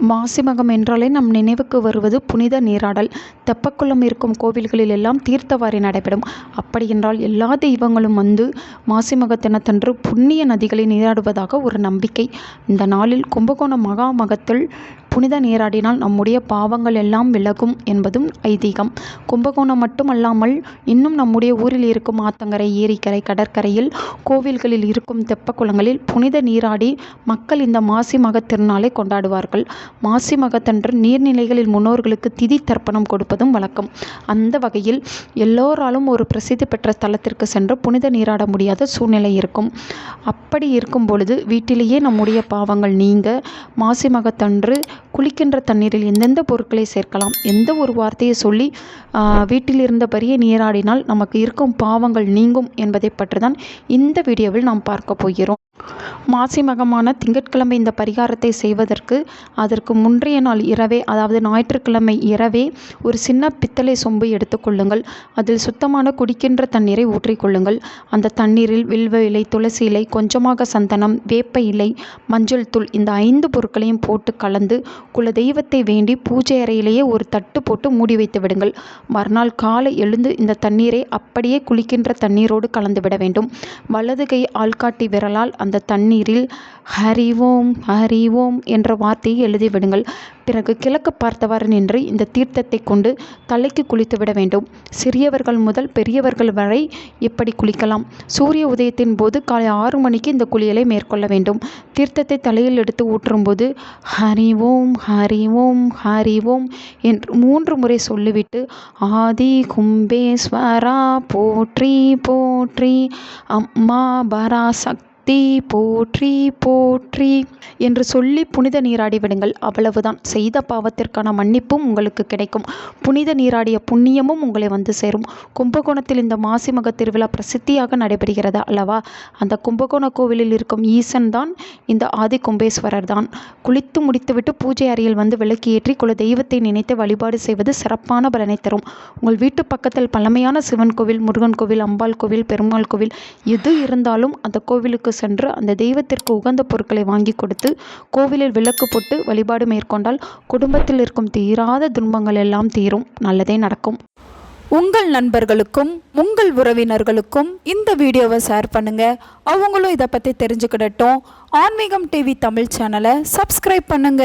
மாசிமகம் என்றாலே நம் நினைவுக்கு வருவது புனித நீராடல். தெப்பக்குளம் இருக்கும் கோவில்களில் எல்லாம் தீர்த்தவாரி நடைபெறும். அப்படியென்றால் எல்லா தெய்வங்களும் வந்து மாசிமகத்தினத்தன்று புண்ணிய நதிகளில் நீராடுவதாக ஒரு நம்பிக்கை. இந்த நாளில் கும்பகோணம் மகாமகத்தில் புனித நீராடினால் நம்முடைய பாவங்கள் எல்லாம் விலகும் என்பதும் ஐதீகம். கும்பகோணம் மட்டுமல்லாமல் இன்னும் நம்முடைய ஊரில் இருக்கும் ஆத்தங்கரை, ஏரிக்கரை, கடற்கரையில், கோவில்களில் இருக்கும் தெப்பக்குளங்களில் புனித நீராடி மக்கள் இந்த மாசி மகத் திருநாளை கொண்டாடுவார்கள். மாசி மகத்தன்று நீர்நிலைகளில் முன்னோர்களுக்கு திதி தர்ப்பணம் கொடுப்பதும் வழக்கம். அந்த வகையில் எல்லோராலும் ஒரு பிரசித்தி பெற்ற ஸ்தலத்திற்கு சென்று புனித நீராட முடியாத சூழ்நிலை இருக்கும். அப்படி இருக்கும் பொழுது வீட்டிலேயே நம்முடைய பாவங்கள் நீங்க மாசி மகத்தன்று குளிக்கின்ற தண்ணீரில் எந்தெந்த பொருட்களை சேர்க்கலாம், எந்த ஒரு வார்த்தையை சொல்லி வீட்டில் இருந்தபடியே நீராடினால் நமக்கு இருக்கும் பாவங்கள் நீங்கும் என்பதை பற்றி தான் இந்த வீடியோவில் நாம் பார்க்க போகிறோம். மாசி மகமான திங்கட்கிழமை இந்த பரிகாரத்தை செய்வதற்கு அதற்கு முன்றைய நாள் இரவே, அதாவது ஞாயிற்றுக்கிழமை இரவே ஒரு சின்ன பித்தளை சொம்பு எடுத்துக்கொள்ளுங்கள். அதில் சுத்தமான குடிக்கின்ற தண்ணீரை ஊற்றிக்கொள்ளுங்கள். அந்த தண்ணீரில் வில்வ இலை, துளசி இலை, கொஞ்சமாக சந்தனம், வேப்ப இலை, மஞ்சள் தூள், இந்த 5 பொருட்களையும் போட்டு கலந்து குல தெய்வத்தை வேண்டி பூஜை அறையிலேயே ஒரு தட்டு போட்டு மூடி வைத்து விடுங்கள். மறுநாள் காலை எழுந்து இந்த தண்ணீரை அப்படியே குளிக்கின்ற தண்ணீரோடு கலந்து விட வேண்டும். வலது கை ஆள்காட்டி விரலால் அந்த தண்ணீரில் ஹரி ஓம் ஹரி ஓம் என்ற வார்த்தையை எழுதிவிடுங்கள். பிறகு கிழக்கு பார்த்தவாறு நின்று இந்த தீர்த்தத்தை கொண்டு தலைக்கு குளித்து விட வேண்டும். சிறியவர்கள் முதல் பெரியவர்கள் வரை இப்படி குளிக்கலாம். சூரிய உதயத்தின் போது காலை 6 மணிக்கு இந்த குளியலை மேற்கொள்ள வேண்டும். தீர்த்தத்தை தலையில் எடுத்து ஊற்றும்போது ஹரி ஓம் ஹரி ஓம் ஹரி ஓம் என்று 3 முறை சொல்லிவிட்டு ஆதி கும்பேஸ்வரா போற்றி போற்றி, அம்மா பராசக்தி போற்றி போற்றி என்று சொல்லி புனித நீராடி விடுங்கள். அவ்வளவுதான். செய்த பாவத்திற்கான மன்னிப்பும் உங்களுக்கு கிடைக்கும். புனித நீராடிய புண்ணியமும் உங்களை வந்து சேரும். கும்பகோணத்தில் இந்த மாசி மக திருவிழா பிரசித்தியாக நடைபெறுகிறது அல்லவா? அந்த கும்பகோண கோவிலில் இருக்கும் ஈசன் தான் இந்த ஆதி கும்பேஸ்வரர் தான். குளித்து முடித்துவிட்டு பூஜை அறையில் வந்து விளக்கு ஏற்றி குல தெய்வத்தை நினைத்து வழிபாடு செய்வது சிறப்பான பலனை தரும். உங்கள் வீட்டு பக்கத்தில் பழமையான சிவன் கோவில், முருகன் கோவில், அம்பாள் கோவில், பெருமாள் கோவில் எது இருந்தாலும் அந்த கோவிலுக்கு சென்று அந்த தெய்வத்திற்கு உகந்த பொருட்களை வாங்கி கொடுத்து கோவிலில் விளக்கு போட்டு வழிபாடு மேற்கொண்டால் குடும்பத்தில் இருக்கும் தீராத துன்பங்கள் எல்லாம் தீரும். நல்லதே நடக்கும். உங்கள் நண்பர்களுக்கும் உங்கள் உறவினர்களுக்கும் இந்த வீடியோவை ஷேர் பண்ணுங்க. அவங்களும் இதை பற்றி தெரிஞ்சுக்கிடட்டும். ஆன்மீகம் டிவி தமிழ் சேனலை சப்ஸ்கிரைப் பண்ணுங்க.